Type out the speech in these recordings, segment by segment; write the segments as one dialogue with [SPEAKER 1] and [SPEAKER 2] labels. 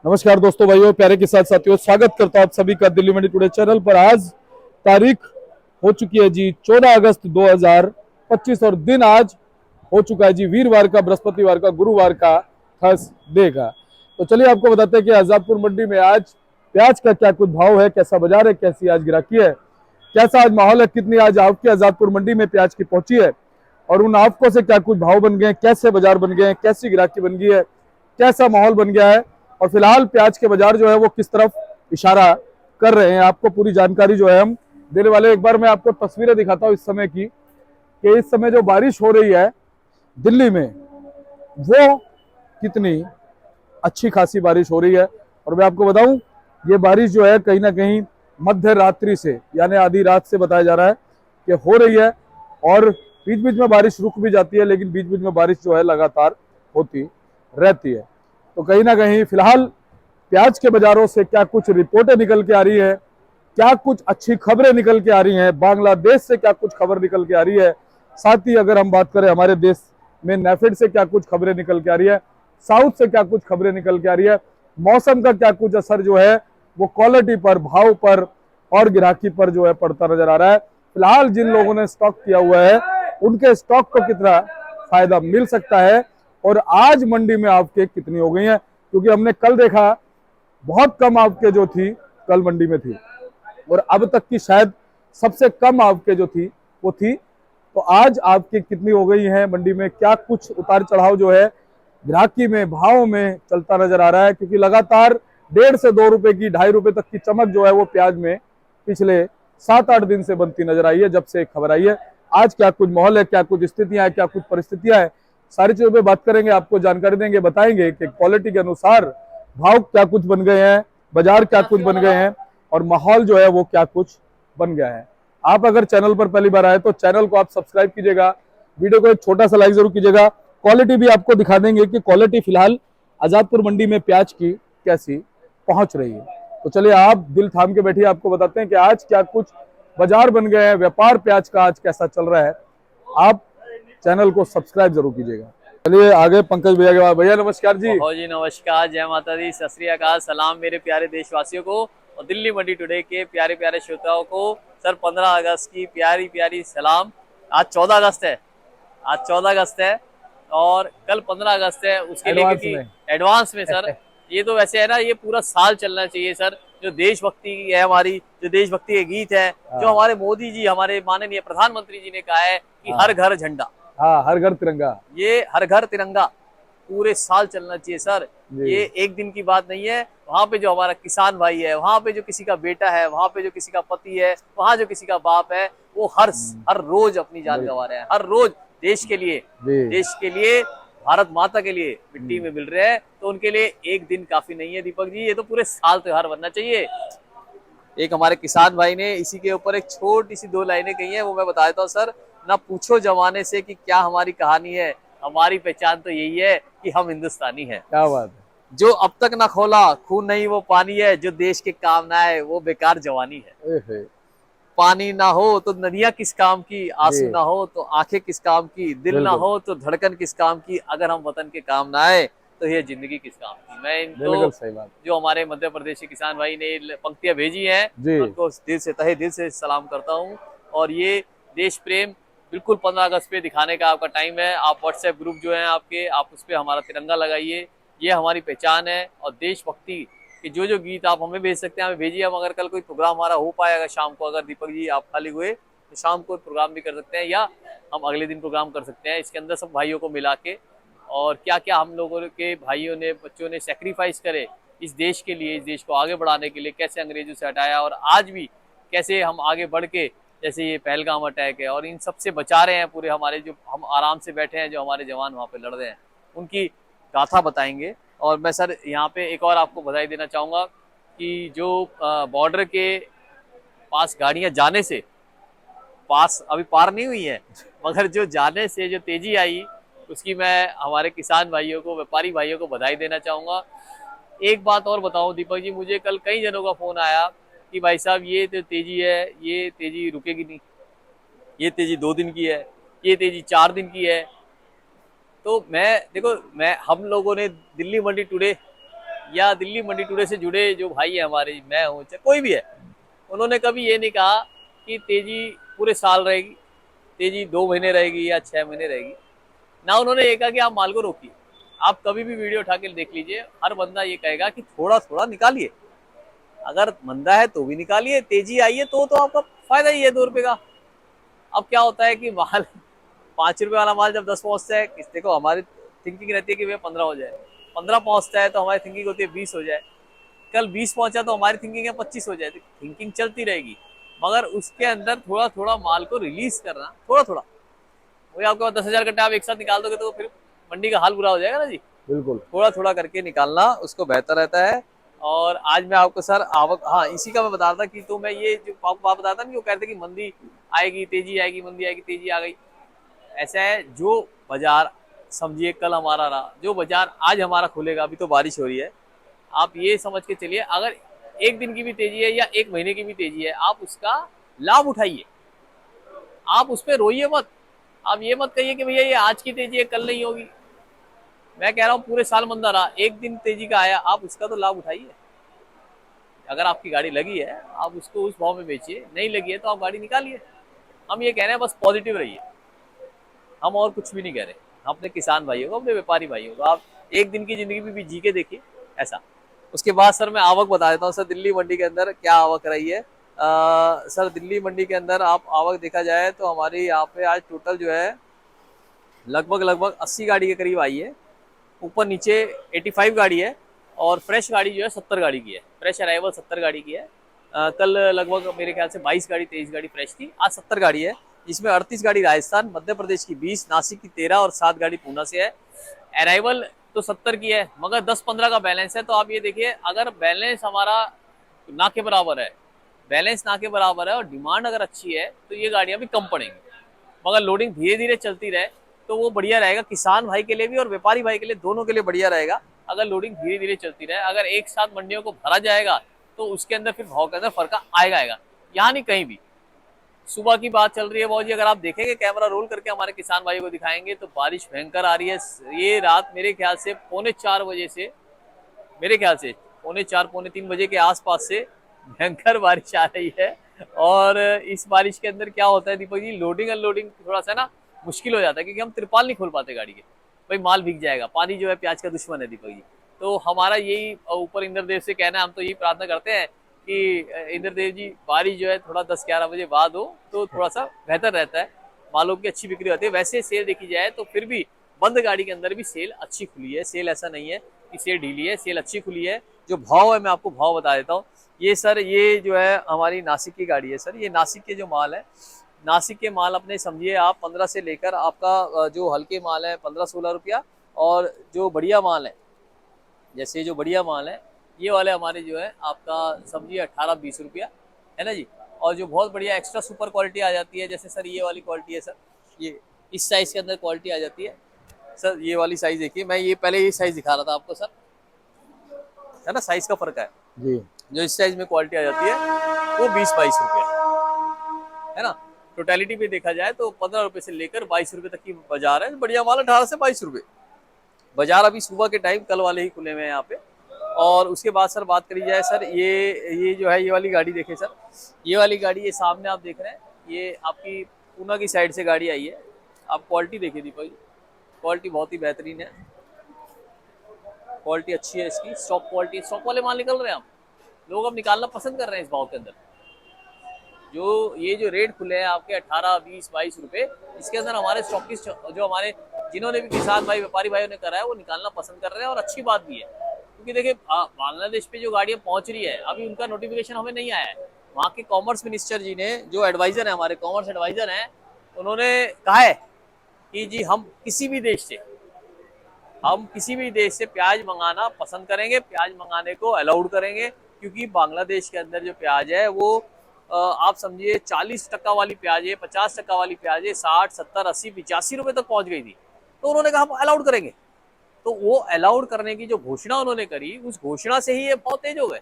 [SPEAKER 1] नमस्कार दोस्तों, भाइयों, प्यारे के साथ साथियों, स्वागत करता हूं आप सभी का दिल्ली मंडी टुडे चैनल पर। आज तारीख हो चुकी है जी 14 अगस्त 2025 और दिन आज हो चुका है जी वीरवार का, बृहस्पतिवार का, गुरुवार का, थर्सडे का। तो चलिए आपको बताते हैं कि आजादपुर मंडी में आज प्याज का क्या कुछ भाव है, कैसा बाजार है, कैसी आज गिराकी है, कैसा आज माहौल है, कितनी आज आवक आजादपुर मंडी में प्याज की पहुंची है और उन आवकों से क्या कुछ भाव बन गए, कैसे बाजार बन गए, कैसी गिराकी बन गई है, कैसा माहौल बन गया है और फिलहाल प्याज के बाजार जो है वो किस तरफ इशारा कर रहे हैं, आपको पूरी जानकारी जो है हम देने वाले। एक बार मैं आपको तस्वीरें दिखाता हूं इस समय की कि इस समय जो बारिश हो रही है दिल्ली में वो कितनी अच्छी खासी बारिश हो रही है। और मैं आपको बताऊं, ये बारिश जो है कहीं ना कहीं मध्य रात्रि से यानी आधी रात से बताया जा रहा है कि हो रही है और बीच बीच में बारिश रुक भी जाती है, लेकिन बीच बीच में बारिश जो है लगातार होती रहती है। तो कहीं ना कहीं फिलहाल प्याज के बाजारों से क्या कुछ रिपोर्टें निकल के आ रही है, क्या कुछ अच्छी खबरें निकल के आ रही हैं, बांग्लादेश से क्या कुछ खबर निकल के आ रही है, साथ ही अगर हम बात करें हमारे देश में नेफेड से क्या कुछ खबरें निकल के आ रही है, साउथ से क्या कुछ खबरें निकल के आ रही है, मौसम का क्या कुछ असर जो है वो क्वालिटी पर, भाव पर और गिराकी पर जो है पड़ता नजर आ रहा है। फिलहाल जिन लोगों ने स्टॉक किया हुआ है उनके स्टॉक को कितना फायदा मिल सकता है और आज मंडी में आवकें कितनी हो गई हैं, क्योंकि हमने कल देखा बहुत कम आवकें जो थी कल मंडी में थी और अब तक की शायद सबसे कम आवकें जो थी वो थी। तो आज आवकें कितनी हो गई हैं मंडी में, क्या कुछ उतार चढ़ाव जो है ग्राहकी में, भाव में चलता नजर आ रहा है, क्योंकि लगातार 1.5 से 2 रुपए की, 2.5 रुपए तक की चमक जो है वो प्याज में पिछले 7-8 दिन से बनती नजर आई है जब से खबर आई है। आज क्या कुछ माहौल है, क्या कुछ स्थितियां हैं, क्या कुछ परिस्थितियां हैं, सारी चीजों पे बात करेंगे, आपको जानकारी देंगे, बताएंगे कि क्वालिटी के अनुसार भाव क्या कुछ बन गए हैं, बाजार क्या कुछ बन गए हैं और माहौल जो है वो क्या कुछ बन गया है। आप अगर चैनल पर पहली बार आए तो चैनल को आप सब्सक्राइब कीजिएगा, वीडियो को एक छोटा सा लाइक जरूर कीजिएगा। क्वालिटी भी आपको दिखा देंगे कि क्वालिटी फिलहाल आजादपुर मंडी में प्याज की कैसी पहुंच रही है। तो चलिए आप दिल थाम के बैठिए, आपको बताते हैं कि आज क्या कुछ बाजार बन गए हैं, व्यापार प्याज का आज कैसा चल रहा है। आप चैनल को सब्सक्राइब जरूर कीजिएगा। चलिए आगे पंकज भैया के बाद। भैया नमस्कार जी।
[SPEAKER 2] बहुत जी नमस्कार, जय माता दी, सत श्री अकाल, सलाम मेरे प्यारे देशवासियों को और दिल्ली मंडी टुडे के प्यारे प्यारे श्रोताओं को। सर 15 अगस्त की प्यारी प्यारी सलाम। आज 14 अगस्त है, आज 14 अगस्त है और कल 15 अगस्त है, उसके लिए क्योंकि एडवांस में सर ये तो वैसे है ना, ये पूरा साल चलना चाहिए सर। जो देशभक्ति है हमारी, जो देशभक्ति के गीत है, जो हमारे मोदी जी, हमारे माननीय प्रधानमंत्री जी ने कहा है कि हर घर झंडा,
[SPEAKER 1] हाँ, हर घर तिरंगा,
[SPEAKER 2] ये हर घर तिरंगा पूरे साल चलना चाहिए सर। ये एक दिन की बात नहीं है। वहाँ पे जो हमारा किसान भाई है, वहाँ पे जो किसी का बेटा है, वहाँ पे जो किसी का पति है, वहाँ जो किसी का बाप है, वो हर रोज अपनी जान गंवा रहे हैं, हर रोज देश के लिए, देश के लिए, भारत माता के लिए मिट्टी में मिल रहे हैं। तो उनके लिए एक दिन काफी नहीं है दीपक जी, ये तो पूरे साल त्योहार बनना चाहिए। एक हमारे किसान भाई ने इसी के ऊपर एक छोटी सी 2 लाइनें कही है, वो मैं बता देता हूँ सर। ना पूछो जमाने से कि क्या हमारी कहानी है, हमारी पहचान तो यही है कि हम हिंदुस्तानी हैं।
[SPEAKER 1] क्या बात है।
[SPEAKER 2] जो अब तक ना खोला खून नहीं वो पानी है, जो देश के काम ना है वो बेकार जवानी है। पानी ना हो तो नदियां किस काम की, आंसू ना हो तो आंखें किस काम की, दिल ना हो तो धड़कन किस काम की, अगर हम वतन के काम ना आए तो ये जिंदगी किस काम की। मैं इनको
[SPEAKER 1] सही बात।
[SPEAKER 2] जो हमारे मध्य प्रदेश के किसान भाई ने पंक्तियां भेजी हैं, उनको दिल से, तहे दिल से सलाम करता हूँ। और ये देश प्रेम बिल्कुल 15 अगस्त पे दिखाने का आपका टाइम है। आप व्हाट्सएप ग्रुप जो है आपके, आप उस पर हमारा तिरंगा लगाइए, ये हमारी पहचान है। और देशभक्ति कि जो गीत आप हमें भेज सकते हैं, हमें भेजिए। हम अगर कल कोई प्रोग्राम हमारा हो पाएगा शाम को, अगर दीपक जी आप खाली हुए तो शाम को प्रोग्राम भी कर सकते हैं या हम अगले दिन प्रोग्राम कर सकते हैं। इसके अंदर सब भाइयों को मिला के और क्या क्या हम लोगों के भाइयों ने, बच्चों ने सेक्रीफाइस करे इस देश के लिए, इस देश को आगे बढ़ाने के लिए, कैसे अंग्रेजों से हटाया और आज भी कैसे हम आगे बढ़ के, जैसे ये पहलगाम अटैक है और इन सब से बचा रहे हैं पूरे हमारे, जो हम आराम से बैठे हैं, जो हमारे जवान वहाँ पे लड़ रहे हैं, उनकी गाथा बताएंगे। और मैं सर यहाँ पे एक और आपको बधाई देना चाहूँगा कि जो बॉर्डर के पास गाड़ियाँ जाने से, पास अभी पार नहीं हुई है, मगर जो जाने से जो तेजी आई, उसकी मैं हमारे किसान भाइयों को, व्यापारी भाइयों को बधाई देना चाहूँगा। एक बात और बताऊँ दीपक जी, मुझे कल कई जनों का फ़ोन आया कि भाई साहब ये तो तेजी है, ये तेजी रुकेगी नहीं, ये तेजी 2 दिन की है, ये तेजी 4 दिन की है। तो मैं देखो, हम लोगों ने दिल्ली मंडी टुडे या दिल्ली मंडी टुडे से जुड़े जो भाई है हमारे, मैं हूँ चाहे कोई भी है, उन्होंने कभी ये नहीं कहा कि तेजी पूरे साल रहेगी, तेजी 2 महीने रहेगी या 6 महीने रहेगी। ना उन्होंने ये कहा कि आप माल को रोकिए। आप कभी भी वीडियो उठा के देख लीजिए, हर बंदा ये कहेगा कि थोड़ा थोड़ा निकालिए। अगर मंदा है तो भी निकालिए, तेजी आई है तो आपका फायदा ही है 2 रुपए का। अब क्या होता है कि माल 5 रुपए वाला माल जब 10 पहुंचता है, किसते को हमारी थिंकिंग रहती है कि भैया 15 हो जाए, 15 पहुंचता है तो हमारी थिंकिंग होती है 20 हो जाए, कल 20 पहुंचा तो हमारी थिंकिंग है 25 हो जाए। तो थिंकिंग चलती रहेगी, मगर उसके अंदर थोड़ा थोड़ा माल को रिलीज करना, थोड़ा थोड़ा। वही आपके पास 10,000 कट्टे आप एक साथ निकाल दोगे तो फिर मंडी का हाल बुरा हो जाएगा ना जी।
[SPEAKER 1] बिल्कुल।
[SPEAKER 2] थोड़ा थोड़ा करके निकालना उसको बेहतर रहता है। और आज मैं आपको सर आवक, हाँ इसी का मैं बता रहा था कि, तो मैं ये जो आपको बात बता रहा था ना, वो कहते कि मंदी आएगी, तेजी आएगी, मंदी आएगी, तेजी आ गई। ऐसा है, जो बाजार समझिए कल हमारा रहा, जो बाजार आज हमारा खुलेगा, अभी तो बारिश हो रही है, आप ये समझ के चलिए अगर 1 दिन की भी तेजी है या 1 महीने की भी तेजी है, आप उसका लाभ उठाइए, आप उस पर रोइए मत। आप ये मत कहिए कि भैया ये आज की तेजी है कल नहीं होगी। मैं कह रहा हूँ पूरे साल मंदा रहा, 1 दिन तेजी का आया, आप उसका तो लाभ उठाइए। अगर आपकी गाड़ी लगी है आप उसको उस भाव में बेचिए, नहीं लगी है तो आप गाड़ी निकालिए। हम ये कह रहे हैं बस पॉजिटिव रहिए, हम और कुछ भी नहीं कह रहे। अपने किसान भाइयों को, अपने व्यापारी भाइयों को आप 1 दिन की जिंदगी भी जी के देखिए ऐसा। उसके बाद सर मैं आवक बता देता हूँ सर, दिल्ली मंडी के अंदर क्या आवक रही है। सर दिल्ली मंडी के अंदर आप आवक देखा जाए तो हमारी यहाँ पे आज टोटल जो है लगभग 80 गाड़ी के करीब आई है। ऊपर नीचे 85 गाड़ी है, और फ्रेश गाड़ी जो है 70 गाड़ी की है। फ्रेश अराइवल 70 गाड़ी की है। कल लगभग मेरे ख्याल से 22 गाड़ी 23 गाड़ी फ्रेश थी, आज 70 गाड़ी है, जिसमें 38 गाड़ी राजस्थान, मध्य प्रदेश की 20, नासिक की 13 और 7 गाड़ी पूना से है। अराइवल तो 70 की है, मगर 10-15 का बैलेंस है। तो आप ये देखिए, अगर बैलेंस हमारा ना के बराबर है, बैलेंस ना के बराबर है और डिमांड अगर अच्छी है तो ये गाड़ियां भी कम पड़ेंगी। मगर लोडिंग धीरे धीरे चलती रहे तो वो बढ़िया रहेगा, किसान भाई के लिए भी और व्यापारी भाई के लिए, दोनों के लिए बढ़िया रहेगा। अगर लोडिंग धीरे धीरे चलती रहे, अगर एक साथ मंडियों को भरा जाएगा तो उसके अंदर फिर भाव के अंदर फर्क आएगा यहाँ नहीं कहीं भी। सुबह की बात चल रही है बाबू जी, अगर आप देखेंगे कैमरा रोल करके हमारे किसान भाइयों को दिखाएंगे तो बारिश भयंकर आ रही है। ये रात मेरे ख्याल से 3:45 बजे से, मेरे ख्याल से 2:45 पौने 3 बजे के आसपास से भयंकर बारिश आ रही है। और इस बारिश के अंदर क्या होता है दीपक जी, लोडिंग अनलोडिंग थोड़ा सा ना मुश्किल हो जाता है, क्योंकि हम तिरपाल नहीं खोल पाते गाड़ी के, भाई माल भीग जाएगा। पानी जो है प्याज का दुश्मन है दीपक जी। तो हमारा यही ऊपर इंद्रदेव से कहना है, हम तो यही प्रार्थना करते हैं कि इंद्रदेव जी बारिश जो है थोड़ा 10-11 बजे बाद हो तो थोड़ा सा बेहतर रहता है, मालों की अच्छी बिक्री होती है। वैसे सेल देखी जाए तो फिर भी बंद गाड़ी के अंदर भी सेल अच्छी खुली है, सेल ऐसा नहीं है कि सेल ढीली है, सेल अच्छी खुली है। जो भाव है मैं आपको भाव बता देता हूँ। ये सर, ये जो है हमारी नासिक की गाड़ी है सर, ये नासिक के जो माल है, नासिक के माल अपने समझिए आप 15 से लेकर आपका जो हल्के माल है 15-16 रुपया, और जो बढ़िया माल है, जैसे जो बढ़िया माल है ये वाले हमारे जो है आपका समझिए 18-20 रुपया है ना जी। और जो बहुत बढ़िया एक्स्ट्रा सुपर क्वालिटी आ जाती है, जैसे सर ये वाली क्वालिटी है सर, ये इस साइज के अंदर क्वालिटी आ जाती है सर। ये वाली साइज देखिए, मैं ये पहले ये साइज दिखा रहा था आपको सर, है ना, साइज का फर्क है
[SPEAKER 1] जी।
[SPEAKER 2] जो इस साइज में क्वालिटी आ जाती है वो 20-22 रुपये है ना। टोटलिटी पे देखा जाए तो 15 रुपए से लेकर 22 रुपए तक की बाजार है। बढ़िया माल 18 से 22 रुपए बाजार अभी सुबह के टाइम, कल वाले ही खुले हुए हैं यहाँ पे। और उसके बाद सर बात करी जाए सर, ये जो है ये वाली गाड़ी देखे सर, ये वाली गाड़ी, ये सामने आप देख रहे हैं, ये आपकी पूना की साइड से गाड़ी आई है। आप क्वालिटी देखिए दीपक जी, क्वालिटी बहुत ही बेहतरीन है, क्वालिटी अच्छी है इसकी, स्टॉक क्वालिटी, स्टॉक वाले माल निकल रहे हैं। हम लोग अब निकालना पसंद कर रहे हैं इस भाव के अंदर। जो ये जो रेट खुले हैं आपके 18, 20, 22 रुपए, इसके अंदर हमारे स्टॉकिस्ट जो हमारे जिन्होंने भी किसान भाई व्यापारी भाइयों ने करा है वो निकालना पसंद कर रहे हैं, और अच्छी बात भी है। क्योंकि देखिए बांग्लादेश पे जो गाड़ियां पहुंच रही है अभी उनका नोटिफिकेशन हमें नहीं आया है। वहाँ के कॉमर्स मिनिस्टर जी ने, जो एडवाइजर है हमारे कॉमर्स एडवाइजर हैं, उन्होंने कहा है कि जी हम किसी भी देश से प्याज मंगाना पसंद करेंगे, प्याज मंगाने को अलाउड करेंगे। क्योंकि बांग्लादेश के अंदर जो प्याज है वो आप समझिए 40% वाली प्याज है, 50% वाली प्याज है 60, 70, 80, 85 रुपए तक पहुंच गई थी। तो उन्होंने कहा हम अलाउड करेंगे। तो वो अलाउड करने की जो घोषणा उन्होंने करी, उस घोषणा से ही ये बहुत तेज हो गए।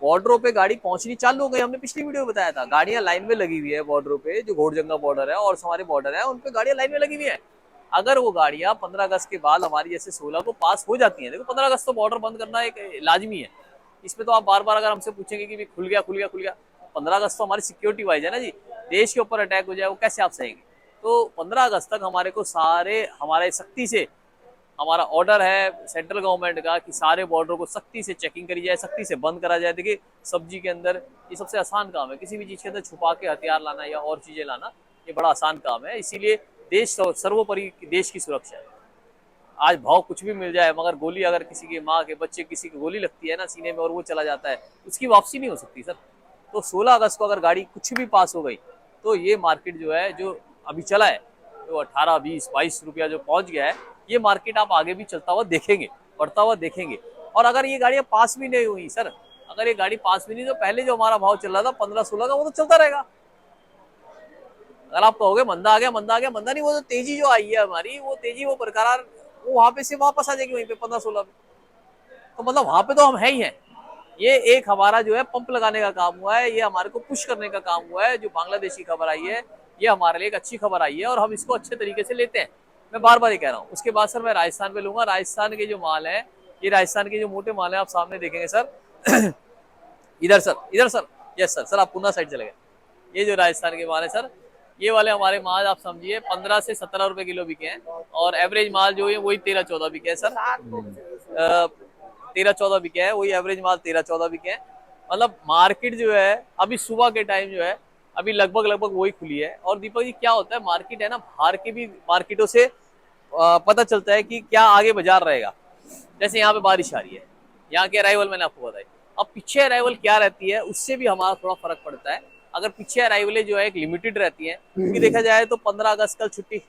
[SPEAKER 2] बॉर्डरों पे गाड़ी पहुंचनी चालू हो गई। हमने पिछली वीडियो में बताया था, गाड़ियां लाइन में लगी हुई है बॉर्डरों पे, जो घोड़जंगा बॉर्डर है और हमारे बॉर्डर है उन पे गाड़ियां लाइन में लगी हुई है। अगर वो गाड़ियां 15 अगस्त के बाद हमारी जैसे 16 को पास हो जाती हैं, देखो 15 अगस्त तो बॉर्डर बंद करना एक लाजमी है, इसमें तो आप बार बार अगर हमसे पूछेंगे कि भी खुल गया खुल गया खुल गया, 15 अगस्त तो हमारी सिक्योरिटी वाइज है ना जी, देश के ऊपर अटैक हो जाए वो कैसे आप सहेंगे। तो 15 अगस्त तक हमारे को सारे हमारे सख्ती से हमारा ऑर्डर है सेंट्रल गवर्नमेंट का कि सारे बॉर्डर को सख्ती से चेकिंग करी जाए, सख्ती से बंद करा जाए। देखिए सब्जी के अंदर ये सबसे आसान काम है, किसी भी चीज़ के अंदर छुपा के हथियार लाना या और चीज़ें लाना ये बड़ा आसान काम है, इसीलिए देश सर्वोपरि देश की सुरक्षा है। आज भाव कुछ भी मिल जाए मगर गोली अगर किसी की माँ के बच्चे किसी की गोली लगती है ना सीने में और वो चला जाता है, उसकी वापसी नहीं हो सकती सर। तो 16 अगस्त को अगर गाड़ी कुछ भी पास हो गई तो ये मार्केट जो है जो अभी चला है तो 18, 20, 22 रुपया जो पहुंच गया है, ये मार्केट आप आगे भी चलता हुआ देखेंगे, बढ़ता हुआ देखेंगे। और अगर ये गाड़ियां पास भी नहीं हुई सर, अगर ये गाड़ी पास भी नहीं तो पहले जो हमारा भाव चल रहा था 15-16 का वो तो चलता रहेगा। अगर आप कहोगे मंदा आ गया मंदा आ गया, मंदा नहीं, वो तो तेजी जो आई है हमारी वो तेजी वो बरकरार वो वहां पे से वापस आ जाएगी वहीं पे 15-16 में। तो मतलब वहां पे तो हम है ही हैं। ये एक हमारा जो है पंप लगाने का काम हुआ है, ये हमारे को पुश करने का काम हुआ है। जो बांग्लादेश की खबर आई है ये हमारे लिए एक अच्छी खबर आई है और हम इसको अच्छे तरीके से लेते हैं, मैं बार बार ही कह रहा हूँ। उसके बाद सर मैं राजस्थान पे लूंगा। राजस्थान के जो माल है ये राजस्थान के जो मोटे माल है आप सामने देखेंगे सर इधर सर, इधर सर, यस सर, सर आप पुनः साइड चले गए। ये जो राजस्थान के माल है सर, ये वाले हमारे माल आप समझिए 15 से 17 रुपए किलो बिके हैं और एवरेज माल जो है वही 13-14 बिके हैं सर। 13-14 बिके हैं, वही एवरेज माल 13-14 बिके हैं। मतलब मार्केट जो है अभी सुबह के टाइम जो है अभी लगभग लगभग वही खुली है। और दीपक जी क्या होता है मार्केट है ना, बाहर की भी मार्केटों से पता चलता है कि क्या आगे बाजार रहेगा। जैसे यहाँ पे बारिश आ रही है, यहाँ के अराइवल मैंने आपको बताई, अब पीछे अराइवल क्या रहती है उससे भी हमारा थोड़ा फर्क पड़ता है। अगर पीछे अराइवलें जो है एक लिमिटेड रहती है, क्योंकि देखा जाए तो 15 अगस्त कल छुट्टी,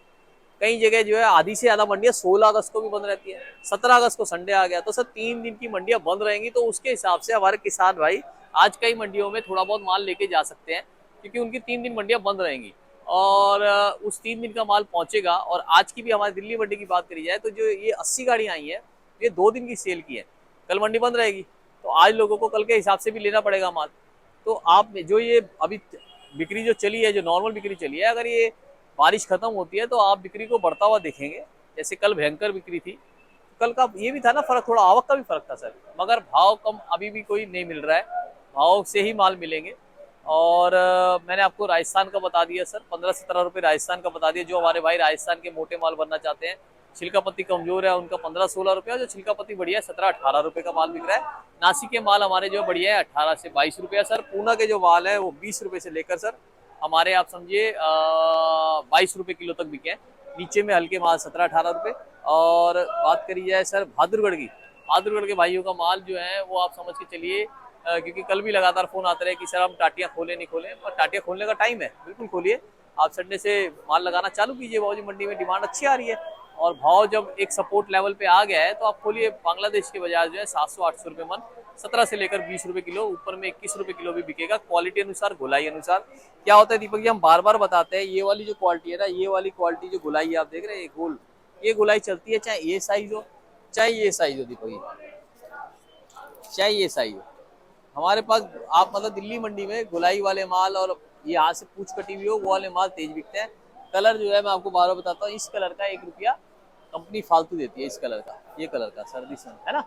[SPEAKER 2] कई जगह जो है आधी से ज्यादा मंडियां 16 अगस्त को भी बंद रहती है, 17 अगस्त को संडे आ गया तो सर 3 दिन की मंडियां बंद रहेंगी। तो उसके हिसाब से हमारे किसान भाई आज कई मंडियों में थोड़ा बहुत माल लेके जा सकते हैं, क्योंकि उनकी 3 दिन मंडियां बंद रहेंगी और उस 3 दिन का माल पहुंचेगा। और आज की भी हमारी दिल्ली मंडी की बात करी जाए तो जो ये 80 गाड़ियां आई है ये 2 दिन की सेल की है, कल मंडी बंद रहेगी तो आज लोगों को कल के हिसाब से भी लेना पड़ेगा माल। तो आप जो ये अभी बिक्री जो चली है, जो नॉर्मल बिक्री चली है, अगर ये बारिश खत्म होती है तो आप बिक्री को बढ़ता हुआ देखेंगे। जैसे कल भयंकर बिक्री थी, कल का ये भी था ना फर्क, थोड़ा आवक का भी फर्क था सर, मगर भाव कम अभी भी कोई नहीं मिल रहा है, भाव से ही माल मिलेंगे। और मैंने आपको राजस्थान का बता दिया सर, 15-17 रुपये राजस्थान का बता दिया। जो हमारे भाई राजस्थान के मोटे माल बनना चाहते हैं, छिलका पत्ती कमजोर है उनका 15-16 रुपये, जो छिलका पत्ती बढ़िया है 17-18 रुपये का माल बिक रहा है। नासिक के माल हमारे जो बढ़िया है 18 से 22 रुपया सर। पूना के जो माल है वो 20 रुपये से लेकर सर हमारे आप समझिए 22 रुपये किलो तक बिके हैं। नीचे में हल्के माल 17-18 रुपये। और बात करी जाए सर बहादुरगढ़ की, बहादुरगढ़ के भाइयों का माल जो है वो आप समझ के चलिए, क्योंकि कल भी लगातार फोन आते रहे कि सर हम टाटियाँ खोलें नहीं खोलें, पर टाटियाँ खोलने का टाइम है, बिल्कुल खोलिए। आप संडे से माल लगाना चालू कीजिए, बाबूजी मंडी में डिमांड अच्छी आ रही है और भाव जब एक सपोर्ट लेवल पे आ गया है तो आप खोलिए। बांग्लादेश के बाजार जो है 700-800 रुपये मन, 17 से लेकर 20 रुपये किलो, ऊपर में 21 रुपये किलो भी बिकेगा, क्वालिटी अनुसार गोलाई अनुसार। क्या होता है दीपक जी, हम बार बार बताते हैं ये वाली जो क्वालिटी है ना, ये वाली क्वालिटी जो गोलाई आप देख रहे हैं, ये गोल, ये गोलाई चलती है चाहे ये साइज हो चाहे ये साइज हो दीपक जी, चाहे ये साइज हो। हमारे पास आप मतलब दिल्ली मंडी में गुलाई वाले माल और ये यहाँ से पूछ कटी हुई हो वो वाले माल तेज बिकते हैं। कलर जो है मैं आपको बार बार बताता हूँ, इस कलर का 1 रुपया कंपनी फालतू देती है, इस कलर का, ये कलर का सर्दी सन है ना।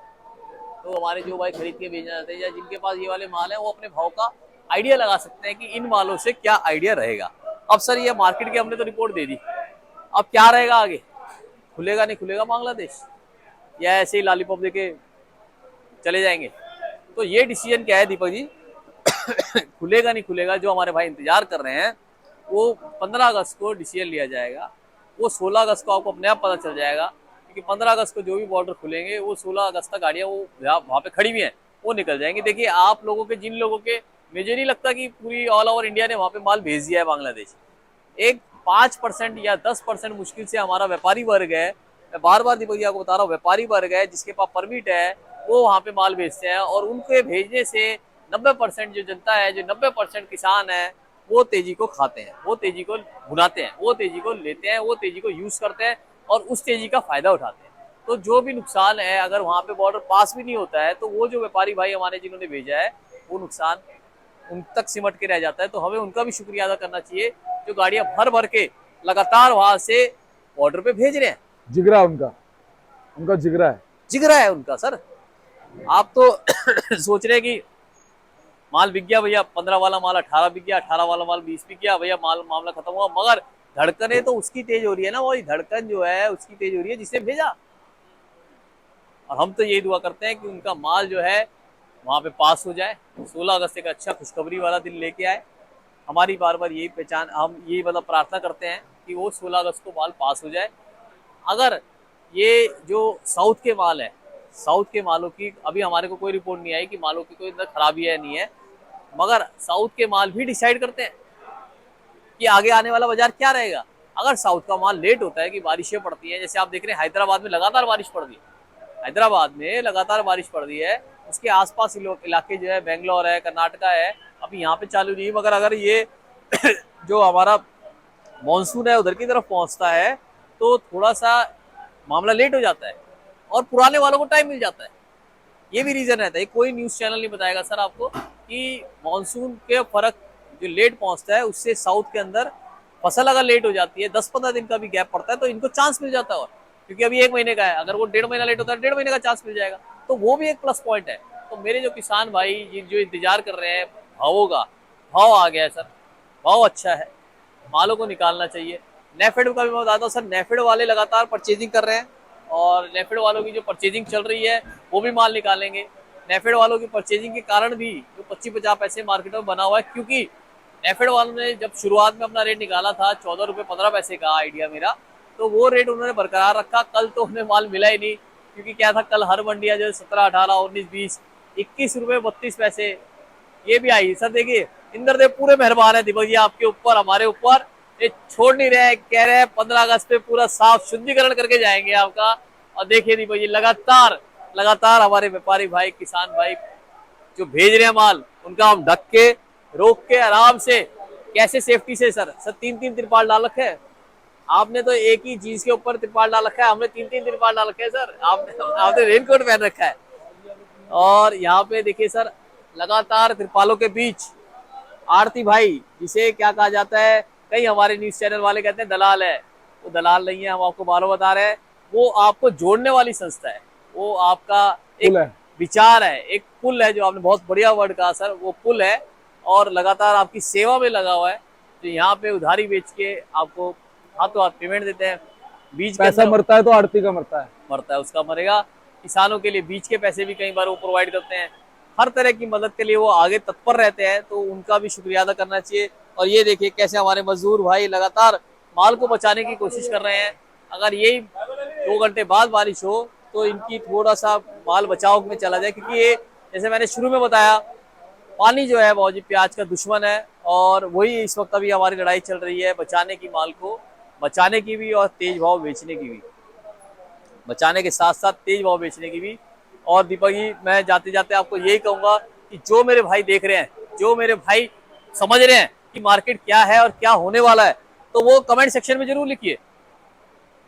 [SPEAKER 2] तो हमारे जो भाई खरीद के बेचना चाहते हैं या जिनके पास ये वाले माल है वो अपने भाव का आइडिया लगा सकते हैं कि इन मालों से क्या आइडिया रहेगा। अब सर ये मार्केट की हमने तो रिपोर्ट दे दी, अब क्या रहेगा आगे, खुलेगा नहीं खुलेगा बांग्लादेश या ऐसे ही लॉलीपॉप देके चले जाएंगे। तो ये डिसीजन क्या है दीपक जी खुलेगा नहीं खुलेगा, जो हमारे भाई इंतजार कर रहे हैं वो 15 अगस्त को डिसीजन लिया जाएगा, वो 16 अगस्त को आपको अपने आप पता चल जाएगा। क्योंकि 15 अगस्त को जो भी बॉर्डर खुलेंगे वो 16 अगस्त तक गाड़ियाँ वो वहाँ पे खड़ी हुई हैं वो निकल जाएंगी। देखिए आप लोगों के, जिन लोगों के, मुझे नहीं लगता कि पूरी ऑल ओवर इंडिया ने वहाँ पे माल भेज दिया है बांग्लादेश, एक 5% या 10% मुश्किल से हमारा व्यापारी वर्ग है, मैं बार बार दीपक जी आपको बता रहा हूँ, व्यापारी वर्ग है जिसके पास परमिट है वो वहाँ पे माल भेजते हैं। और उनके भेजने से 90% जो जनता है, जो 90% किसान है, वो तेजी को खाते हैं, वो तेजी को भुनाते हैं, वो तेजी को लेते हैं, वो तेजी को यूज करते हैं और उस तेजी का फायदा उठाते हैं। तो जो भी नुकसान है, अगर वहाँ पे बॉर्डर पास भी नहीं होता है तो वो जो व्यापारी भाई हमारे जिन्होंने भेजा है वो नुकसान उन तक सिमट के रह जाता है। तो हमें उनका भी शुक्रिया अदा करना चाहिए जो गाड़ियां भर भर के लगातार वहां से बॉर्डर पे भेज रहे हैं।
[SPEAKER 1] जिगरा उनका, उनका जिगरा है।
[SPEAKER 2] जिगरा है उनका सर। आप तो सोच रहे हैं कि माल बिक गया भैया, 15 वाला माल 18 बिक गया, 18 वाला माल 20 बिक गया भैया, मामला खत्म हुआ। मगर धड़कने तो उसकी तेज हो रही है ना, वही धड़कन जो है उसकी तेज हो रही है जिसने भेजा। और हम तो यही दुआ करते हैं कि उनका माल जो है वहां पे पास हो जाए, 16 अगस्त का अच्छा खुशखबरी वाला दिन लेके आए। हमारी बार बार यही पहचान, हम यही मतलब प्रार्थना करते हैं कि वो 16 अगस्त को माल पास हो जाए। अगर ये जो साउथ के माल है, साउथ के मालों की अभी हमारे को कोई रिपोर्ट नहीं आई कि मालों की कोई अंदर खराबी है नहीं है, मगर साउथ के माल भी डिसाइड करते हैं कि आगे आने वाला बाजार क्या रहेगा। अगर साउथ का माल लेट होता है कि बारिशें पड़ती हैं, जैसे आप देख रहे हैं हैदराबाद में लगातार बारिश पड़ रही है, हैदराबाद में लगातार बारिश पड़ रही है, उसके आसपास इलाके जो है बेंगलोर है, कर्नाटका है, अभी यहाँ पे चालू नहीं। मगर अगर ये जो हमारा मानसून है उधर की तरफ पहुंचता है तो थोड़ा सा मामला लेट हो जाता है और पुराने वालों को टाइम मिल जाता है। ये भी रीजन रहता है, कोई न्यूज चैनल नहीं बताएगा सर आपको कि मानसून के फर्क जो लेट पहुंचता है उससे साउथ के अंदर फसल अगर लेट हो जाती है, 10-15 दिन का भी गैप पड़ता है, तो इनको चांस मिल जाता है। और क्योंकि अभी 1 महीने का है, अगर वो 1.5 महीना लेट होता है 1.5 महीने का चांस मिल जाएगा, तो वो भी एक प्लस पॉइंट है। तो मेरे जो किसान भाई जो इंतजार कर रहे हैं भावों का, भाव आ गया है सर, भाव अच्छा है, मालों को निकालना चाहिए। नेफेड का भी मैं बताता हूँ सर, नेफेड वाले लगातार परचेजिंग कर रहे हैं और नेफेड वालों की जो परचेजिंग चल रही है वो भी माल निकालेंगे। नेफेड वालों की परचेजिंग के कारण भी जो 25-50 पैसे मार्केट में बना हुआ है, क्योंकि नेफेड वालों ने जब शुरुआत में अपना रेट निकाला था 14 रुपये 15 पैसे का आइडिया मेरा, तो वो रेट उन्होंने बरकरार रखा। कल तो उन्हें माल मिला ही नहीं, क्योंकि क्या था, कल हर मंडियां जो 17, 18, 19, 20, 21 रुपये 32 पैसे ये भी आई। सर देखिए इंद्रदेव पूरे मेहरबान है दीपक जी आपके ऊपर, हमारे ऊपर, ये छोड़ नहीं रहे हैं, कह रहे हैं 15 अगस्त पे पूरा साफ शुद्धिकरण करके जाएंगे आपका। और देखिए दीपक जी लगातार लगातार हमारे व्यापारी भाई, किसान भाई जो भेज रहे हैं माल, उनका हम ढक के, रोक के, आराम से, कैसे सेफ्टी से सर 3-3 तिरपाल डाल रखे हैं। आपने तो एक ही चीज के ऊपर तिरपाल डाल रखा है, हमने 3-3 तिरपाल डाल रखे हैं सर। आपने रेनकोट पहन रखा है। और यहाँ पे देखिए सर लगातार तिरपालों के बीच आरती भाई, जिसे क्या कहा जाता है, कई हमारे न्यूज चैनल वाले कहते हैं दलाल है, वो दलाल नहीं है, हम आपको बारों बता रहे हैं। वो आपको जोड़ने वाली संस्था है, वो आपका एक विचार है, एक पुल है, जो आपने बहुत बढ़िया वर्ड कहा सर, वो पुल है और लगातार आपकी सेवा में लगा हुआ है। तो यहाँ पे उधारी बेच के आपको हाथों हाथ पेमेंट देते हैं। बीज
[SPEAKER 1] पैसा मरता है तो आड़ती का मरता है,
[SPEAKER 2] मरता है उसका मरेगा। किसानों के लिए बीज के पैसे भी कई बार वो प्रोवाइड करते हैं, हर तरह की मदद के लिए वो आगे तत्पर रहते हैं, तो उनका भी शुक्रिया अदा करना चाहिए। और ये देखिए कैसे हमारे मजदूर भाई लगातार माल को बचाने की कोशिश कर रहे हैं। अगर यही 2 घंटे बाद बारिश हो तो इनकी थोड़ा सा माल बचाव में चला जाए, क्योंकि ये जैसे मैंने शुरू में बताया, पानी जो है बहुत प्याज का दुश्मन है। और वही इस वक्त अभी हमारी लड़ाई चल रही है, बचाने की, माल को बचाने की भी और तेज भाव बेचने की भी, बचाने के साथ साथ तेज भाव बेचने की भी। और दीपक जी मैं जाते जाते आपको यही कहूंगा कि जो मेरे भाई देख रहे हैं, जो मेरे भाई समझ रहे हैं कि मार्केट क्या है और क्या होने वाला है, तो वो कमेंट सेक्शन में जरूर लिखिए।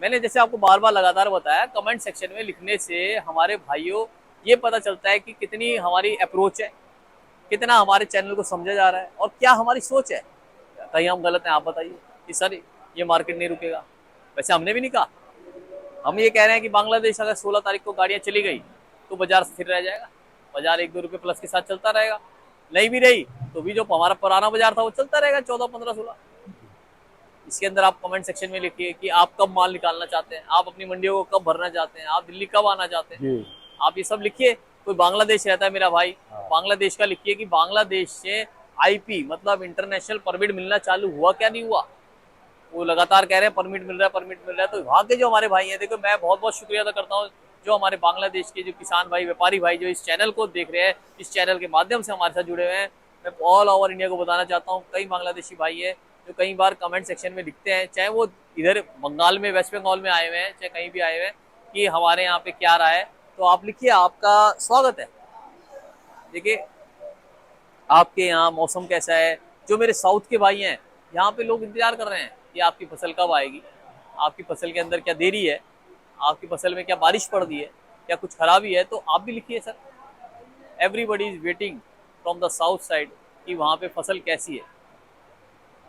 [SPEAKER 2] मैंने जैसे आपको बार बार लगातार बताया, कमेंट सेक्शन में लिखने से हमारे भाइयों ये पता चलता है कि कितनी हमारी अप्रोच है, कितना हमारे चैनल को समझा जा रहा है और क्या हमारी सोच है। कहीं हम गलत हैं आप बताइए कि सर ये मार्केट नहीं रुकेगा। वैसे हमने भी नहीं कहा, हम ये कह रहे हैं कि बांग्लादेश अगर 16 तारीख को गाड़ियां चली गई तो बाजार स्थिर रह जाएगा, बाजार 1-2 रुपये प्लस के साथ चलता रहेगा। नहीं भी रही तो भी जो हमारा पुराना बाजार था वो चलता रहेगा 14, 15, 16। इसके अंदर आप कमेंट सेक्शन में लिखिए कि आप कब माल निकालना चाहते हैं, आप अपनी मंडियों को कब भरना चाहते हैं, आप दिल्ली कब आना चाहते हैं, आप ये सब लिखिए। कोई बांग्लादेश रहता है मेरा भाई, बांग्लादेश का लिखिए कि बांग्लादेश से IP मतलब इंटरनेशनल परमिट मिलना चालू हुआ क्या नहीं हुआ। वो लगातार कह रहे हैं परमिट मिल रहा है, परमिट मिल रहा है। तो वहाँ के जो हमारे भाई हैं, देखो मैं बहुत बहुत शुक्रिया अदा करता हूँ जो हमारे बांग्लादेश के जो किसान भाई, व्यापारी भाई जो इस चैनल को देख रहे हैं, इस चैनल के माध्यम से हमारे साथ जुड़े हुए हैं। मैं ऑल ओवर इंडिया को बताना चाहता हूँ, कई बांग्लादेशी भाई है जो कई बार कमेंट सेक्शन में लिखते हैं, चाहे वो इधर बंगाल में, वेस्ट बंगाल में आए हुए हैं, चाहे कहीं भी आए हुए हैं, कि हमारे यहाँ पे क्या रहा है। तो आप लिखिए, आपका स्वागत है। देखिए आपके यहाँ मौसम कैसा है, जो मेरे साउथ के भाई हैं यहाँ पे लोग इंतजार कर रहे हैं कि आपकी फसल कब आएगी, आपकी फसल के अंदर क्या देरी है, आपकी फसल में क्या बारिश पड़ रही है, क्या कुछ खराबी है। तो आप भी लिखिए sir, everybody is waiting from the south side कि वहाँ पे फसल कैसी है,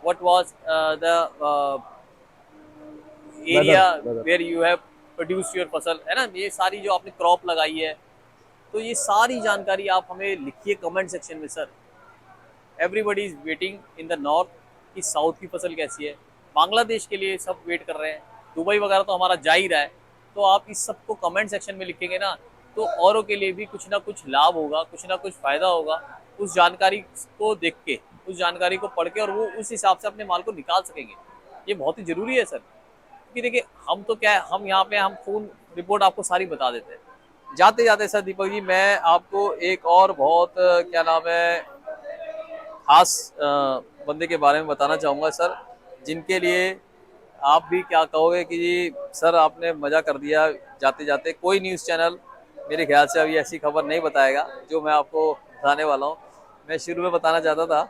[SPEAKER 2] what was the area
[SPEAKER 1] weather.
[SPEAKER 2] Where you have produce your फसल, है ना, ये सारी जो आपने क्रॉप लगाई है, तो ये सारी जानकारी आप हमें लिखिए कमेंट सेक्शन में। Sir everybody is waiting in the north कि साउथ की फसल कैसी है, बांग्लादेश के लिए सब वेट कर रहे हैं, दुबई वगैरह तो हमारा जा ही रहा है। तो आप इस सब को कमेंट सेक्शन में लिखेंगे ना, तो औरों के लिए भी कुछ ना कुछ लाभ होगा, कुछ ना कुछ फायदा होगा उस जानकारी को देख के, उस जानकारी को पढ़ के, और वो उस हिसाब से अपने माल को निकाल सकेंगे। ये बहुत ही जरूरी है सर, क्योंकि देखिए हम तो क्या है, हम यहाँ पे हम फोन रिपोर्ट आपको सारी बता देते हैं। जाते जाते सर दीपक जी, मैं आपको एक और बहुत क्या नाम है खास बंदे के बारे में बताना चाहूँगा सर, जिनके लिए आप भी क्या कहोगे कि जी सर आपने मजा कर दिया। जाते जाते कोई न्यूज़ चैनल मेरे ख्याल से अभी ऐसी खबर नहीं बताएगा जो मैं आपको बताने वाला हूँ। मैं शुरू में बताना चाहता था,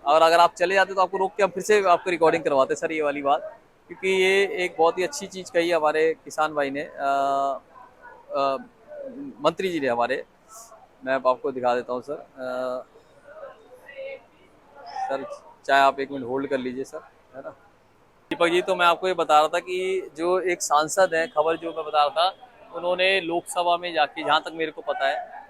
[SPEAKER 2] और अगर आप चले जाते तो आपको रोक के हम फिर से आपको रिकॉर्डिंग करवाते सर ये वाली बात, क्योंकि ये एक बहुत ही अच्छी चीज़ कही हमारे किसान भाई ने, मंत्री जी ने हमारे। मैं अब आपको दिखा देता हूँ सर। सर चाहे आप 1 मिनट होल्ड कर लीजिए सर, है ना दीपक जी। तो मैं आपको ये बता रहा था कि जो एक सांसद है, खबर जो मैं बता रहा था, उन्होंने लोकसभा में जाके, जहाँ तक मेरे को पता है,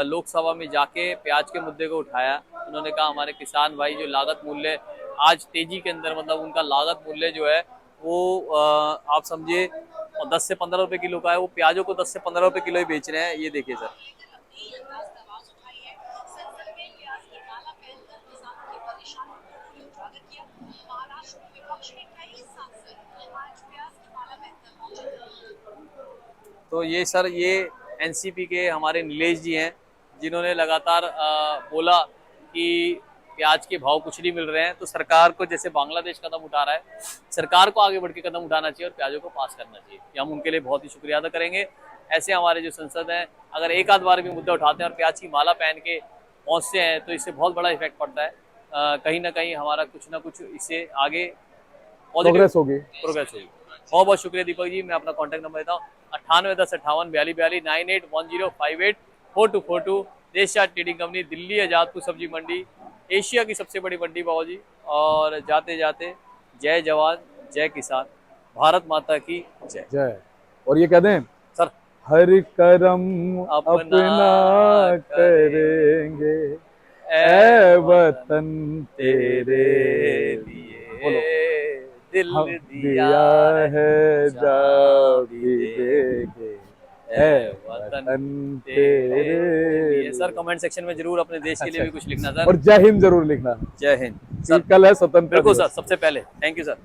[SPEAKER 2] लोकसभा में जाके प्याज के मुद्दे को उठाया। उन्होंने कहा हमारे किसान भाई जो लागत मूल्य आज तेजी के अंदर, मतलब उनका लागत मूल्य जो है वो आप समझिए 10 से 15 रुपए किलो का है, वो प्याजों को 10 से 15 रुपए किलो ही बेच रहे हैं। ये देखिए सर, तो ये सर ये एनसीपी के हमारे नीलेश जी हैं, जिन्होंने लगातार बोला कि प्याज के भाव कुछ नहीं मिल रहे हैं। तो सरकार को, जैसे बांग्लादेश कदम उठा रहा है, सरकार को आगे बढ़ के कदम उठाना चाहिए और प्याजों को पास करना चाहिए। कि हम उनके लिए बहुत ही शुक्रिया अदा करेंगे। ऐसे हमारे जो संसद हैं, अगर एक आध बार भी मुद्दा उठाते हैं और प्याज की माला पहन के पहुँचते हैं, तो इससे बहुत बड़ा इफेक्ट पड़ता है। कहीं ना कहीं हमारा कुछ ना कुछ इससे आगे
[SPEAKER 1] प्रोग्रेस होगी।
[SPEAKER 2] बहुत बहुत शुक्रिया दीपक जी। मैं अपना कॉन्टैक्ट नंबर देता हूँ 9810584242 9810584242। देशा ट्रेडिंग कंपनी, दिल्ली आजादपुर सब्जी मंडी, एशिया की सबसे बड़ी मंडी बाबू जी। और जाते जाते जय जवान जय किसान, भारत माता की जय
[SPEAKER 1] जय। और ये कह दें
[SPEAKER 2] सर,
[SPEAKER 1] हर कर्म अपना करेंगे ऐ वतन तेरे लिए,
[SPEAKER 2] दिल
[SPEAKER 1] दिया है जा भी देंगे ऐ वतन तेरे लिए।
[SPEAKER 2] सर कमेंट सेक्शन में जरूर अपने देश के लिए भी कुछ लिखना सर,
[SPEAKER 1] और जय हिंद जरूर लिखना।
[SPEAKER 2] जय हिंद सर।
[SPEAKER 1] कल है स्वतंत्रता
[SPEAKER 2] बिल्कुल
[SPEAKER 1] दिवस।
[SPEAKER 2] सर, सबसे पहले थैंक यू सर।